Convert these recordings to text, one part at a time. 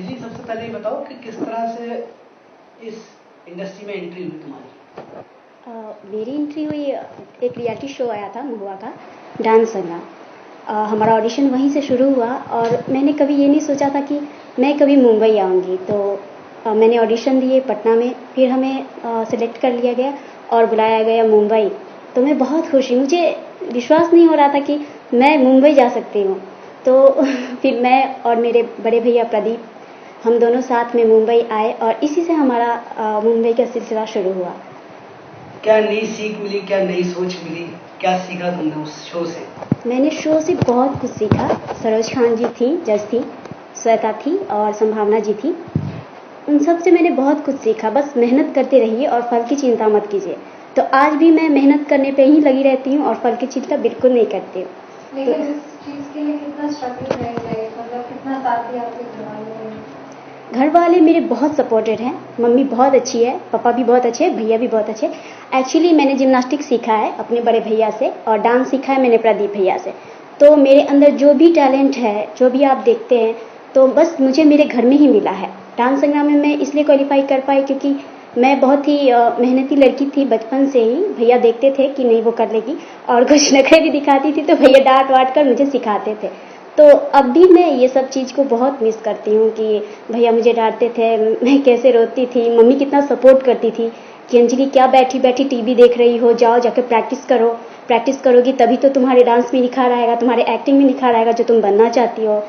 जी, सबसे पहले ये बताओ कि किस तरह से इस इंडस्ट्री में एंट्री हुई तुम्हारी? मेरी एंट्री हुई, एक रियलिटी शो आया था महुआ का, डांस संग्राम। हमारा ऑडिशन वहीं से शुरू हुआ और मैंने कभी ये नहीं सोचा था कि मैं कभी मुंबई आऊँगी। तो मैंने ऑडिशन दिए पटना में, फिर हमें सिलेक्ट कर लिया गया और बुलाया गया मुंबई। तो मैं बहुत खुश हुई, मुझे विश्वास नहीं हो रहा था कि मैं मुंबई जा सकती हूँ। तो फिर मैं और मेरे बड़े भैया प्रदीप, हम दोनों साथ में मुंबई आए और इसी से हमारा मुंबई का सिलसिला शुरू हुआ। क्या नई सीख मिली, क्या नई सोच मिली, क्या सीखा तुमने उस शो से? मैंने शो से बहुत कुछ सीखा। सरोज खान जी थी, जज थी, श्वेता थी और संभावना जी थी। उन सब से मैंने बहुत कुछ सीखा। बस मेहनत करते रहिए और फल की चिंता मत कीजिए। तो आज भी मैं मेहनत करने पे ही लगी रहती हूँ और फल की चिंता बिल्कुल नहीं करती हूँ। लेकिन इस चीज के लिए कितना स्ट्रगल रहेगा, मतलब कितना साथ दिया आपके घर वालों ने? घर वाले मेरे बहुत सपोर्टेड हैं। मम्मी बहुत अच्छी है, पापा भी बहुत अच्छे हैं, भैया भी बहुत अच्छे। एक्चुअली मैंने जिम्नास्टिक सीखा है अपने बड़े भैया से और डांस सीखा है मैंने प्रदीप भैया से। तो मेरे अंदर जो भी टैलेंट है, जो भी आप देखते हैं, तो बस मुझे मेरे घर में ही मिला है। डांस संग्राम में मैं इसलिए क्वालिफाई कर पाई क्योंकि मैं बहुत ही मेहनती लड़की थी बचपन से ही। भैया देखते थे कि नहीं वो कर लेगी और कुछ नखरे भी दिखाती थी तो भैया डांट वाट कर मुझे सिखाते थे। तो अब भी मैं ये सब चीज़ को बहुत मिस करती हूँ कि भैया मुझे डांटते थे, मैं कैसे रोती थी, मम्मी कितना सपोर्ट करती थी कि अंजलि क्या बैठी बैठी टीवी देख रही हो, जाओ जाकर प्रैक्टिस करो, प्रैक्टिस करोगी तभी तो तुम्हारे डांस में निखार आएगा, तुम्हारे एक्टिंग में निखार आएगा जो तुम बनना चाहती हो।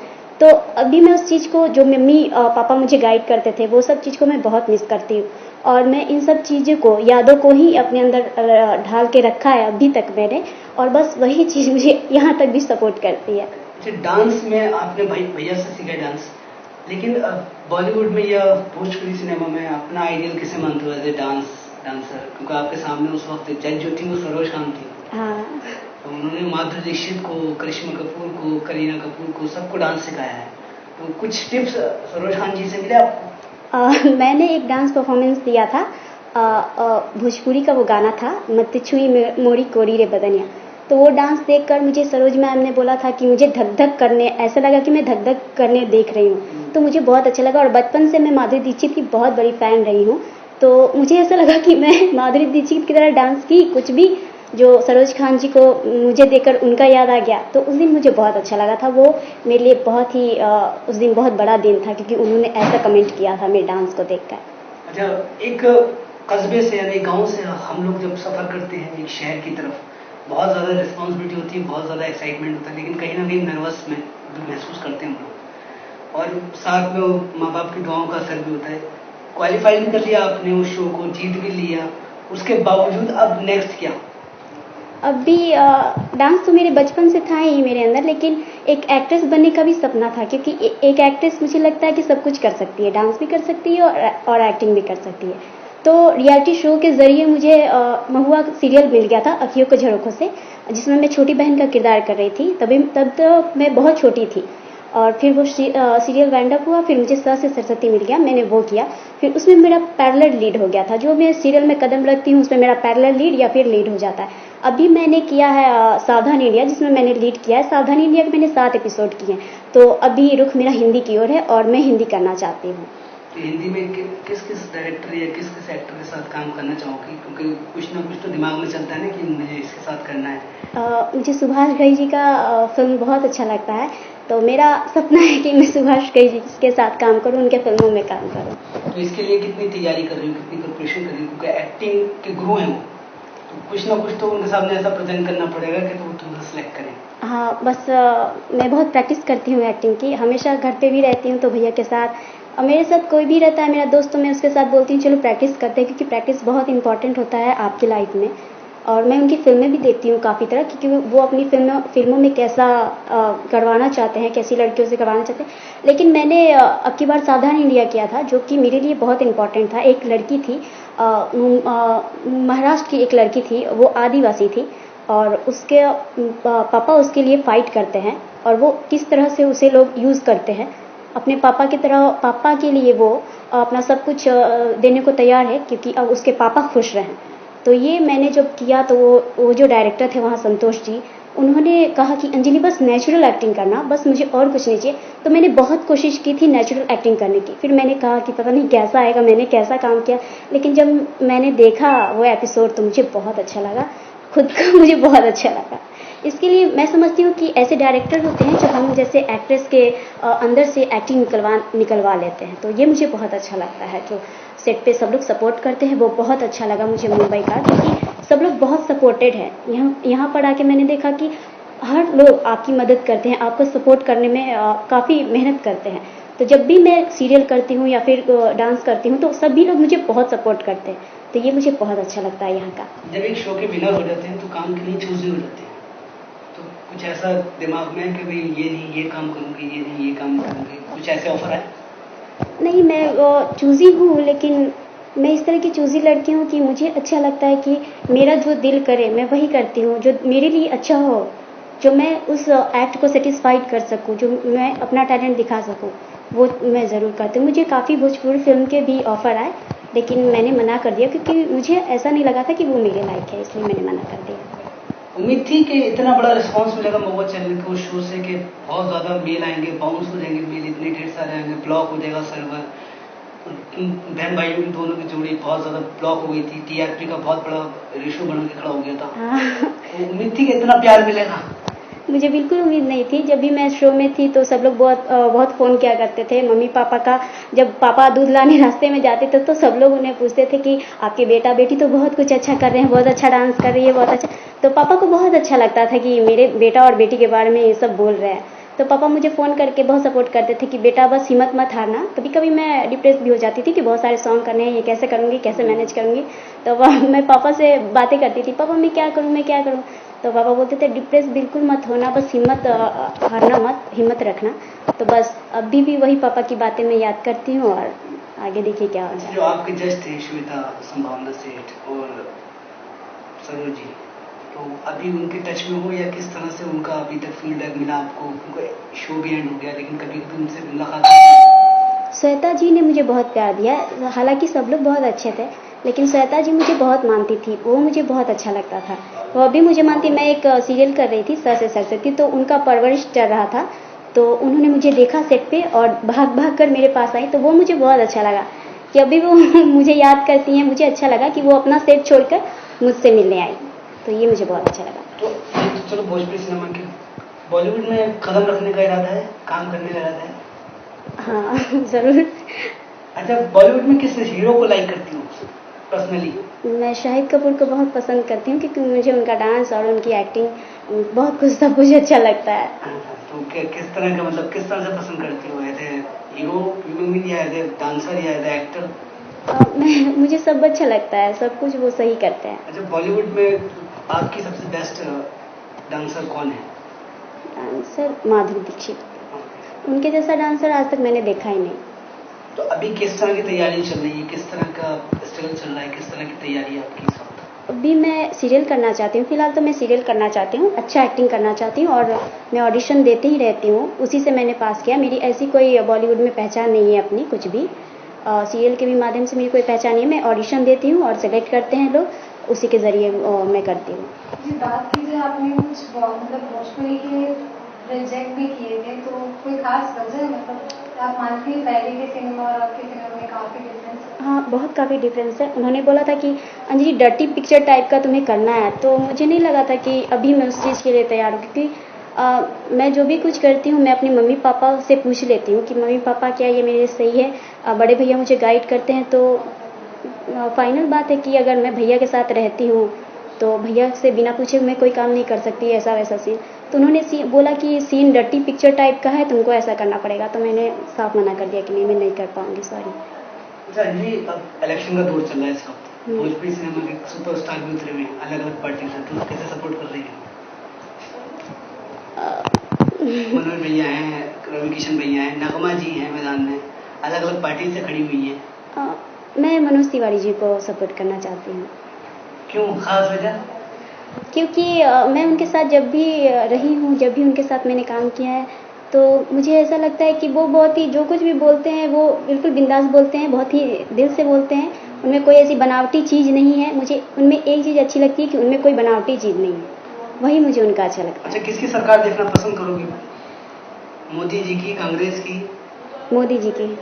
तो अभी मैं उस चीज़ को, जो मम्मी पापा मुझे गाइड करते थे, वो सब चीज़ को मैं बहुत मिस करती हूँ और मैं इन सब चीज़ों को, यादों को ही अपने अंदर ढाल के रखा है अभी तक मैंने, और बस वही चीज़ मुझे यहाँ तक भी सपोर्ट करती है। डांस में आपने भैया से सीखा डांस, लेकिन बॉलीवुड में या भोजपुरी सिनेमा में अपना आइडियल किसे मानते हो एज ए डांसर? क्योंकि आपके सामने उस वक्त जज जो थी वो सरोज खान थी। हाँ, तो उन्होंने माधुरी दीक्षित को, करिश्मा कपूर को, करीना कपूर को, सबको डांस सिखाया है। तो कुछ टिप्स सरोज खान जी से मिले आपको? मैंने एक डांस परफॉर्मेंस दिया था, भोजपुरी का वो गाना था, मत छुई मोरी कोरी रे बदनिया। तो वो डांस देखकर मुझे सरोज मैम ने बोला था कि मुझे धक धक करने, ऐसा लगा कि मैं धक धक करने देख रही हूँ। तो मुझे बहुत अच्छा लगा और बचपन से मैं माधुरी दीक्षित की बहुत बड़ी फैन रही हूँ। तो मुझे ऐसा लगा कि मैं माधुरी दीक्षित की तरह डांस की, कुछ भी जो सरोज खान जी को मुझे देखकर उनका याद आ गया। तो उस दिन मुझे बहुत अच्छा लगा था। वो मेरे लिए बहुत ही उस दिन बहुत बड़ा दिन था क्योंकि उन्होंने ऐसा कमेंट किया था मेरे डांस को देखकर। अच्छा, एक कस्बे से यानी गांव से हम लोग जब सफर करते हैं एक शहर की तरफ, बहुत ज़्यादा रिस्पॉन्सिबिलिटी होती है, बहुत ज़्यादा एक्साइटमेंट होता है, लेकिन कहीं ना कहीं नर्वस में महसूस करते हैं हम लोग, और साथ में माँ बाप की दुआओं का असर भी होता है। क्वालिफाई भी कर लिया आपने उस शो को, जीत भी लिया, उसके बावजूद अब नेक्स्ट क्या? अभी डांस तो मेरे बचपन से था ही मेरे अंदर, लेकिन एक एक्ट्रेस बनने का भी सपना था क्योंकि एक एक्ट्रेस मुझे लगता है कि सब कुछ कर सकती है, डांस भी कर सकती है और एक्टिंग भी कर सकती है। तो रियलिटी शो के ज़रिए मुझे महुआ सीरियल मिल गया था अखियों के झरोखों से, जिसमें मैं छोटी बहन का किरदार कर रही थी। तब तो मैं बहुत छोटी थी और फिर वो सीरियल वाइंड अप हुआ, फिर मुझे स से सरस्वती मिल गया, मैंने वो किया। फिर उसमें मेरा पैरेलल लीड हो गया था, जो मैं सीरियल में कदम रखती हूँ उसमें मेरा पैरेलल लीड या फिर लीड हो जाता है। अभी मैंने किया है सावधान इंडिया, जिसमें मैंने लीड किया है। सावधान इंडिया के मैंने 7 एपिसोड किए हैं। तो अभी रुख मेरा हिंदी की ओर है और मैं हिंदी करना चाहती हूँ। तो हिंदी में किस किस डायरेक्टर या किस किस एक्टर के साथ काम करना चाहोगी? क्योंकि कुछ ना कुछ तो दिमाग में चलता है ना कि मुझे इसके साथ करना है। मुझे सुभाष घई जी का फिल्म बहुत अच्छा लगता है, तो मेरा सपना है कि मैं सुभाष घई जी के साथ काम करूं, उनके फिल्मों में काम करूं। तो इसके लिए कितनी तैयारी कर रही हूँ, कितनी प्रिपरेशन कर रही हूँ? क्योंकि एक्टिंग के गुरु हैं वो, तो कुछ ना कुछ तो उनके सामने ऐसा प्रेजेंट करना पड़ेगा कि तो वो तुम्हें सेलेक्ट करें। हाँ, बस मैं बहुत प्रैक्टिस करती हूँ एक्टिंग की। हमेशा घर पे भी रहती हूँ तो भैया के साथ, और मेरे साथ कोई भी रहता है मेरा दोस्त, तो मैं उसके साथ बोलती हूँ चलो प्रैक्टिस करते हैं, क्योंकि प्रैक्टिस बहुत इंपॉर्टेंट होता है आपकी लाइफ में। और मैं उनकी फिल्में भी देखती हूँ काफ़ी तरह, क्योंकि वो अपनी फिल्मों में कैसा करवाना चाहते हैं, कैसी लड़कियों से करवाना चाहते हैं। लेकिन मैंने अब की बार सावधान इंडिया किया था, जो कि मेरे लिए बहुत इंपॉर्टेंट था। एक लड़की थी, महाराष्ट्र की एक लड़की थी, वो आदिवासी थी और उसके पापा उसके लिए फाइट करते हैं और वो किस तरह से उसे लोग यूज़ करते हैं अपने पापा की तरह। पापा के लिए वो अपना सब कुछ देने को तैयार है क्योंकि अब उसके पापा खुश रहें। तो ये मैंने जब किया तो वो जो डायरेक्टर थे वहाँ संतोष जी, उन्होंने कहा कि अंजलि बस नेचुरल एक्टिंग करना, बस मुझे और कुछ नहीं चाहिए। तो मैंने बहुत कोशिश की थी नेचुरल एक्टिंग करने की। फिर मैंने कहा कि पता नहीं कैसा आएगा, मैंने कैसा काम किया, लेकिन जब मैंने देखा वो एपिसोड तो मुझे बहुत अच्छा लगा, खुद को मुझे बहुत अच्छा लगा। इसके लिए मैं समझती हूँ कि ऐसे डायरेक्टर होते हैं जो हम जैसे एक्ट्रेस के अंदर से एक्टिंग निकलवा लेते हैं, तो ये मुझे बहुत अच्छा लगता है। जो सेट पे सब लोग सपोर्ट करते हैं वो बहुत अच्छा लगा मुझे मुंबई का, क्योंकि सब लोग बहुत सपोर्टेड है। यहाँ पर आके मैंने देखा कि हर लोग आपकी मदद करते हैं, आपको सपोर्ट करने में काफ़ी मेहनत करते हैं। तो जब भी मैं सीरियल करती हूँ या फिर डांस करती हूँ तो सभी लोग मुझे बहुत सपोर्ट करते हैं, तो ये मुझे बहुत अच्छा लगता है यहाँ का। जब एक शो के विनर हो जाते हैं तो काम के लिए चूज हो जाते हैं, तो कुछ ऐसा दिमाग में है कि भाई ये नहीं ये काम करूँगी, ये नहीं ये काम करूँगी, कुछ ऐसे ऑफर आए? नहीं, मैं चूज़ी हूँ, लेकिन मैं इस तरह की चूज़ी लड़की हूँ कि मुझे अच्छा लगता है कि मेरा जो दिल करे मैं वही करती हूँ, जो मेरे लिए अच्छा हो, जो मैं उस एक्ट को सेटिस्फाइड कर सकूँ, जो मैं अपना टैलेंट दिखा सकूँ, वो मैं ज़रूर करती हूँ। मुझे काफ़ी भोजपुरी फिल्म के भी ऑफ़र आए, लेकिन मैंने मना कर दिया क्योंकि मुझे ऐसा नहीं लगा था कि वो मेरे लायक है, इसलिए मैंने मना कर दिया। उम्मीद थी कि इतना बड़ा रिस्पांस मिलेगा महुआ चैनल के उस शो से कि बहुत ज़्यादा मेल आएंगे, बाउंस हो जाएंगे मेल, इतने ढेर सारे आएंगे, ब्लॉक हो जाएगा सर्वर। बहन भाइयों की दोनों की जोड़ी बहुत ज़्यादा ब्लॉक हो गई थी, टीआरपी का बहुत बड़ा रेशो बन के खड़ा हो गया था। हाँ, तो उम्मीद थी कि इतना प्यार मिलेगा? मुझे बिल्कुल उम्मीद नहीं थी। जब भी मैं शो में थी तो सब लोग बहुत फ़ोन किया करते थे मम्मी पापा का। जब पापा दूध लाने रास्ते में जाते थे तो सब लोग उन्हें पूछते थे कि आपके बेटा बेटी तो बहुत कुछ अच्छा कर रहे हैं, बहुत अच्छा डांस कर रही है, बहुत अच्छा। तो पापा को बहुत अच्छा लगता था कि मेरे बेटा और बेटी के बारे में ये सब बोल रहे हैं। तो पापा मुझे फ़ोन करके बहुत सपोर्ट करते थे कि बेटा बस हिम्मत मत हारना। कभी कभी मैं डिप्रेस भी हो जाती थी कि बहुत सारे सॉन्ग करने हैं, ये कैसे करूँगी, कैसे मैनेज करूँगी। तो मैं पापा से बातें करती थी, पापा मैं क्या करूँ, मैं क्या करूँ। तो पापा बोलते थे डिप्रेस बिल्कुल मत होना, बस हिम्मत हारना मत, हिम्मत रखना। तो बस अभी भी वही पापा की बातें मैं याद करती हूँ और आगे देखिए क्या हो जो जाए। आपके जज थे श्वेता संभावना सेठ और सरोज जी, तो अभी उनके टच में हो या किस तरह से उनका अभी तक फीडबैक मिला आपको? उनका शो भी एंड हो गया लेकिन कभी कभी उनसे मुलाकात होती श्वेता जी ने मुझे बहुत प्यार दिया, हालांकि सब लोग बहुत अच्छे थे, लेकिन श्वेता जी मुझे बहुत मानती थी, वो मुझे बहुत अच्छा लगता था। वो अभी मुझे मानती। मैं एक सीरियल कर रही थी सर से सरस्वती, तो उनका परवरिश चल रहा था, तो उन्होंने मुझे देखा सेट पे और भाग भाग कर मेरे पास आई, तो वो मुझे बहुत अच्छा लगा कि अभी वो मुझे याद करती हैं। मुझे अच्छा लगा कि वो अपना सेट छोड़कर मुझसे मिलने आई, तो ये मुझे बहुत अच्छा लगा। तो चलो भोजपुरी सिनेमा के बॉलीवुड में कदम रखने का इरादा है, काम करने का इरादा है? हाँ ज़रूर। अच्छा, बॉलीवुड में किस हीरो को लाइक करती हूँ पर्सनली? मैं शाहिद कपूर को बहुत पसंद करती हूँ क्योंकि मुझे उनका डांस और उनकी एक्टिंग बहुत कुछ सब कुछ अच्छा लगता है। तो किस तरह का, मतलब किस तरह से पसंद करती हो? एज ए हीरो या एज ए डांसर या एज ए एक्टर? मुझे सब अच्छा लगता है, सब कुछ वो सही करते हैं। अच्छा, बॉलीवुड में आपकी सबसे बेस्ट डांसर कौन है? डांसर माधुरी दीक्षित, उनके जैसा डांसर आज तक मैंने देखा ही नहीं। तो अभी किस तरह की तैयारी चल रही है, किस तरह का स्ट्रगल चल रहा है, किस तरह की तैयारी है आपकी इस वक्त? अभी मैं सीरियल करना चाहती हूँ, फिलहाल तो मैं सीरियल करना चाहती हूँ, अच्छा एक्टिंग करना चाहती हूँ और मैं ऑडिशन देती ही रहती हूँ, उसी से मैंने पास किया। मेरी ऐसी कोई बॉलीवुड में पहचान नहीं है अपनी, कुछ भी सीरियल के भी माध्यम से मेरी कोई पहचान नहीं है। मैं ऑडिशन देती हूँ और सेलेक्ट करते हैं लोग, उसी के ज़रिए मैं करती हूँ। जी, बात कीजिए आपने कुछ मतलब भोजपुरी के रिजेक्ट भी किए थे, तो कोई खास वजह, मतलब आप मानती हैं पहले के सिनेमा और अब के सिनेमा में काफ़ी डिफरेंस है? हाँ, बहुत काफ़ी डिफरेंस है। उन्होंने बोला था कि अंजलि डर्टी पिक्चर टाइप का तुम्हें करना है, तो मुझे नहीं लगा था कि अभी मैं उस चीज़ के लिए तैयार हूँ, क्योंकि मैं जो भी कुछ करती हूँ मैं अपने मम्मी पापा से पूछ लेती हूँ कि मम्मी पापा क्या ये मेरे लिए सही है। बड़े भैया मुझे गाइड करते हैं, तो फाइनल बात है कि अगर मैं भैया के साथ रहती हूँ तो भैया से बिना पूछे मैं कोई काम नहीं कर सकती, ऐसा वैसा सीन। तो उन्होंने बोला कि सीन डर्टी पिक्चर टाइप का है, तुमको ऐसा करना पड़ेगा, तो मैंने साफ मना कर दिया कि नहीं, मैं नहीं कर पाऊंगी, सॉरी। अच्छा जी, अब इलेक्शन का दौर चल रहा है इस वक्त, भोजपुरी सिनेमा के सुपरस्टार भी उतरे हुए हैं, अलग अलग पार्टी से, तो कैसे सपोर्ट कर रही है? मनोज भैया हैं, रवि किशन भैया हैं, नगमा जी हैं मैदान में, अलग अलग पार्टी से खड़ी हुई हैं। मैं मनोज तिवारी जी को सपोर्ट करना चाहती हूँ। क्यों, खास वजह? क्योंकि मैं उनके साथ जब भी रही हूँ, जब भी उनके साथ मैंने काम किया है, तो मुझे ऐसा लगता है कि वो बहुत ही, जो कुछ भी बोलते हैं वो बिल्कुल बिंदास बोलते हैं, बहुत ही दिल से बोलते हैं। उनमें कोई ऐसी बनावटी चीज़ नहीं है। मुझे उनमें एक चीज़ अच्छी लगती है कि उनमें कोई बनावटी चीज़ नहीं है, वही मुझे उनका अच्छा लगता अच्छा, है। किसकी सरकार देखना पसंद करोगे? मोदी जी की, कांग्रेस की? मोदी जी की।